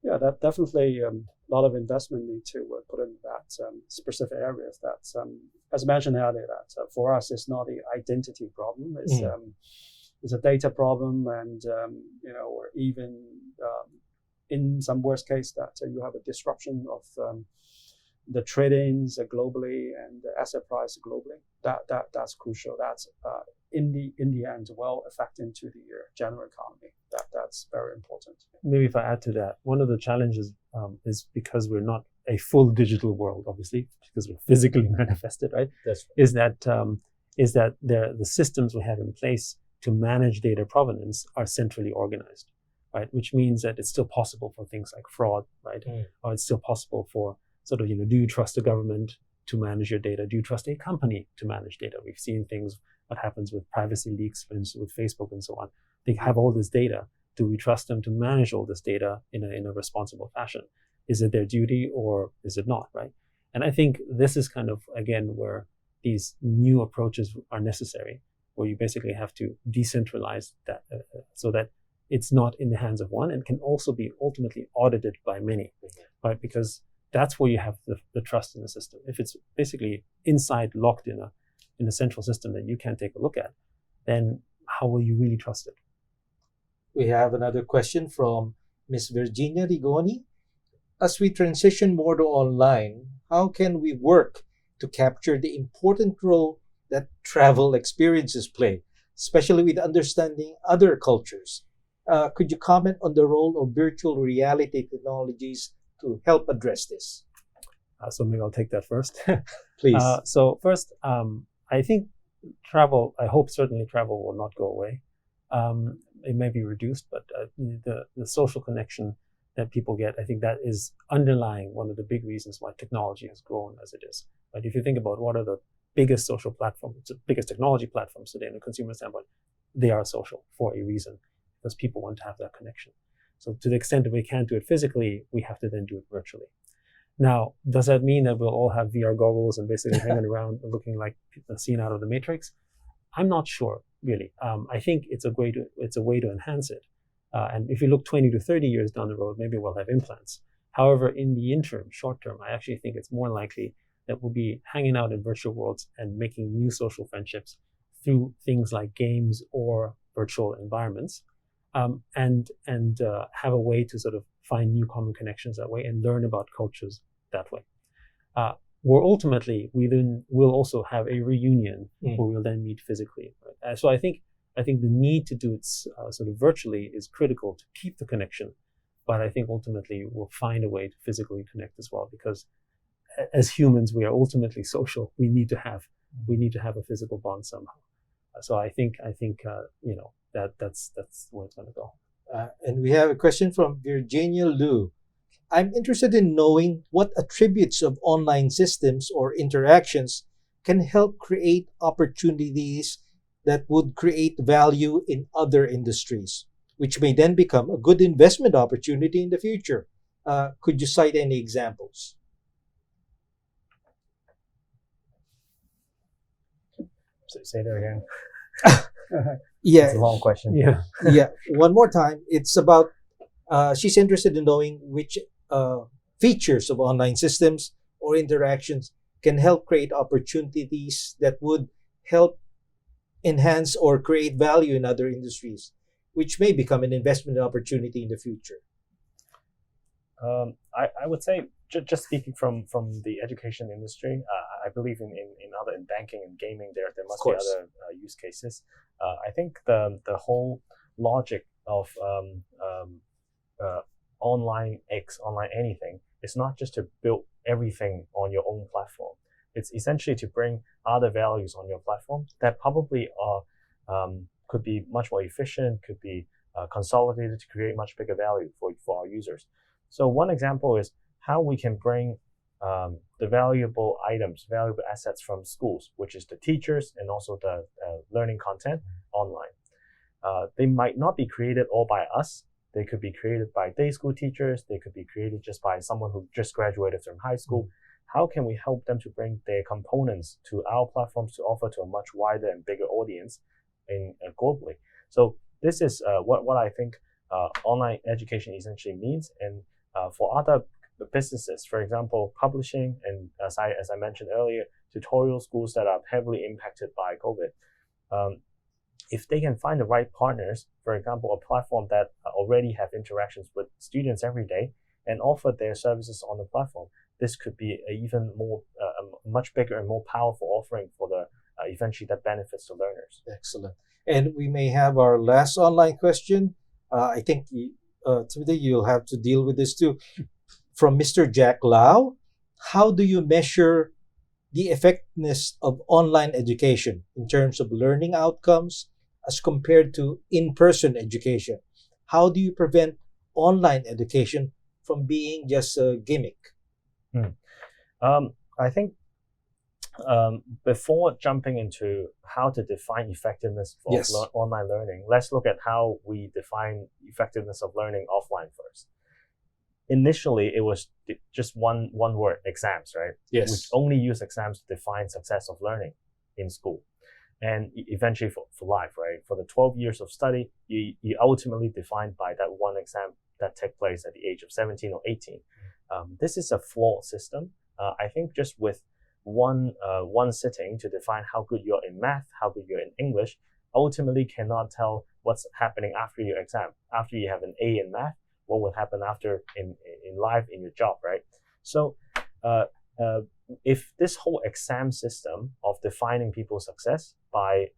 Yeah, that definitely a lot of investment need to put in that specific areas. That, as mentioned earlier, that for us it's not the identity problem. It's a data problem, and or even in some worst case that you have a disruption of the tradings globally and the asset price globally. That's crucial. That's in the end affecting to the general economy. That's very important. Maybe if I add to that, one of the challenges is because we're not a full digital world, obviously, because we're physically manifested, right? That's right. Is that the systems we have in place to manage data provenance are centrally organized, right? Which means that it's still possible for things like fraud, right? Or it's still possible for sort of, do you trust the government to manage your data? Do you trust a company to manage data? We've seen things, what happens with privacy leaks, for instance, with Facebook and so on. They have all this data. Do we trust them to manage all this data in a responsible fashion? Is it their duty or is it not, right? And I think this is kind of, again, where these new approaches are necessary, where you basically have to decentralize that so that it's not in the hands of one and can also be ultimately audited by many, right? Because that's where you have the trust in the system. If it's basically inside, locked in a central system that you can't take a look at, then how will you really trust it? We have another question from Ms. Virginia Rigoni. As we transition more to online, how can we work to capture the important role that travel experiences play, especially with understanding other cultures? Could you comment on the role of virtual reality technologies to help address this? So maybe I'll take that first. Please. So first, I think travel, I hope certainly travel will not go away. It may be reduced, but the social connection that people get, I think that is underlying one of the big reasons why technology has grown as it is. But if you think about what are the biggest social platforms, the biggest technology platforms today in a consumer standpoint, they are social for a reason, because people want to have that connection. So to the extent that we can't do it physically, we have to then do it virtually. Now, does that mean that we'll all have VR goggles and basically hanging around looking like a scene out of the Matrix? I'm not sure, really. I think it's a way to enhance it. And if you look 20 to 30 years down the road, maybe we'll have implants. However, in the interim, short term, I actually think it's more likely that we'll be hanging out in virtual worlds and making new social friendships through things like games or virtual environments, and have a way to sort of find new common connections that way and learn about cultures that way. Where ultimately we then will also have a reunion where we'll then meet physically. Right? So I think the need to do it sort of virtually is critical to keep the connection, but I think ultimately we'll find a way to physically connect as well, because as humans we are ultimately social. We need to have a physical bond somehow. So I think that's where it's going to go. And we have a question from Virginia Liu. I'm interested in knowing what attributes of online systems or interactions can help create opportunities that would create value in other industries, which may then become a good investment opportunity in the future. Could you cite any examples? Say that again. Yeah. It's a long question. Yeah. One more time. It's about, she's interested in knowing which features of online systems or interactions can help create opportunities that would help enhance or create value in other industries, which may become an investment opportunity in the future. I would say, just speaking from the education industry, I believe in banking and gaming, there must be other use cases. I think the whole logic of online anything is not just to build everything on your own platform. It's essentially to bring other values on your platform that probably are could be much more efficient, could be consolidated to create much bigger value for our users. So one example is how we can bring the valuable items, valuable assets from schools, which is the teachers and also the learning content online. They might not be created all by us. They could be created by day school teachers. They could be created just by someone who just graduated from high school. How can we help them to bring their components to our platforms to offer to a much wider and bigger audience globally? So this is what I think online education essentially means. And for other businesses, for example, publishing, and as I mentioned earlier, tutorial schools that are heavily impacted by COVID, if they can find the right partners, for example, a platform that already have interactions with students every day and offer their services on the platform, this could be a even more, a much bigger and more powerful offering for the eventually that benefits the learners. Excellent. And we may have our last online question. I think, Timothy, you'll have to deal with this too. From Mr. Jack Lau, how do you measure the effectiveness of online education in terms of learning outcomes as compared to in-person education? How do you prevent online education from being just a gimmick? I think before jumping into how to define effectiveness for online learning, let's look at how we define effectiveness of learning offline first. Initially, it was just one word, exams, right? Yes. We only use exams to define success of learning in school. And eventually for life, right? For the 12 years of study, you ultimately defined by that one exam that took place at the age of 17 or 18. This is a flawed system. I think just with one sitting to define how good you're in math, how good you're in English, ultimately cannot tell what's happening after your exam. After you have an A in math, what will happen after in life, in your job, right? So if this whole exam system of defining people's success by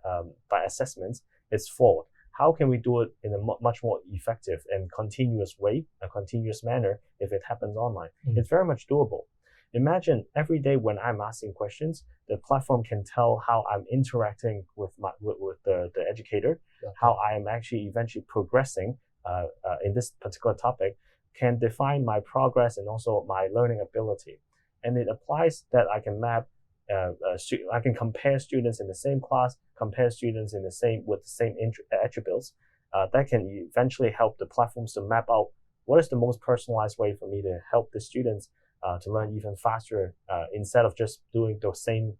assessments is flawed, how can we do it in a much more effective and continuous way, a continuous manner, if it happens online? It's very much doable. Imagine every day when I'm asking questions, the platform can tell how I'm interacting with the educator, how I am actually eventually progressing in this particular topic, can define my progress and also my learning ability. And it applies that I can map, I can compare students in the same class, compare students with the same attributes. That can eventually help the platforms to map out what is the most personalized way for me to help the students to learn even faster instead of just doing the same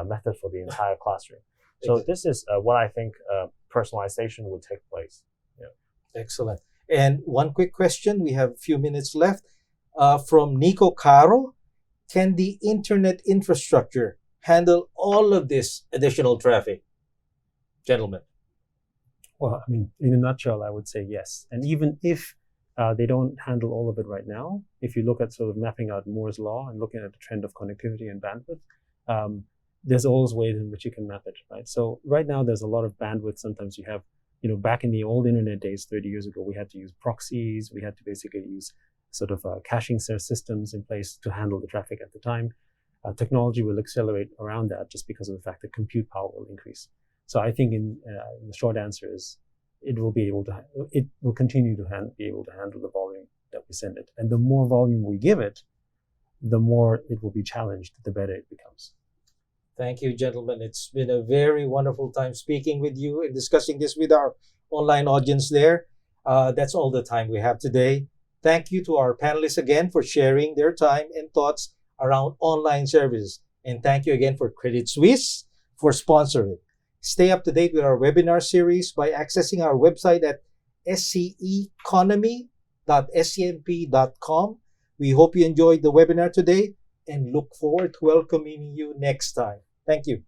method for the entire classroom. So this is what I think personalization will take place. Yeah. Excellent. And one quick question, we have a few minutes left. From Nico Caro, can the internet infrastructure handle all of this additional traffic? Gentlemen. Well, I mean, in a nutshell, I would say yes. And even if they don't handle all of it right now, if you look at sort of mapping out Moore's law and looking at the trend of connectivity and bandwidth, there's always ways in which you can map it, right? So right now, there's a lot of bandwidth. Sometimes you have, back in the old internet days, 30 years ago, we had to use proxies. We had to basically use sort of caching systems in place to handle the traffic at the time. Technology will accelerate around that just because of the fact that compute power will increase. So I think in the short answer is it will continue to be able to handle the volume that we send it. And the more volume we give it, the more it will be challenged, the better it becomes. Thank you, gentlemen. It's been a very wonderful time speaking with you and discussing this with our online audience there. That's all the time we have today. Thank you to our panelists again for sharing their time and thoughts around online services. And thank you again for Credit Suisse for sponsoring. Stay up to date with our webinar series by accessing our website at sceconomy.scmp.com. We hope you enjoyed the webinar today and look forward to welcoming you next time. Thank you.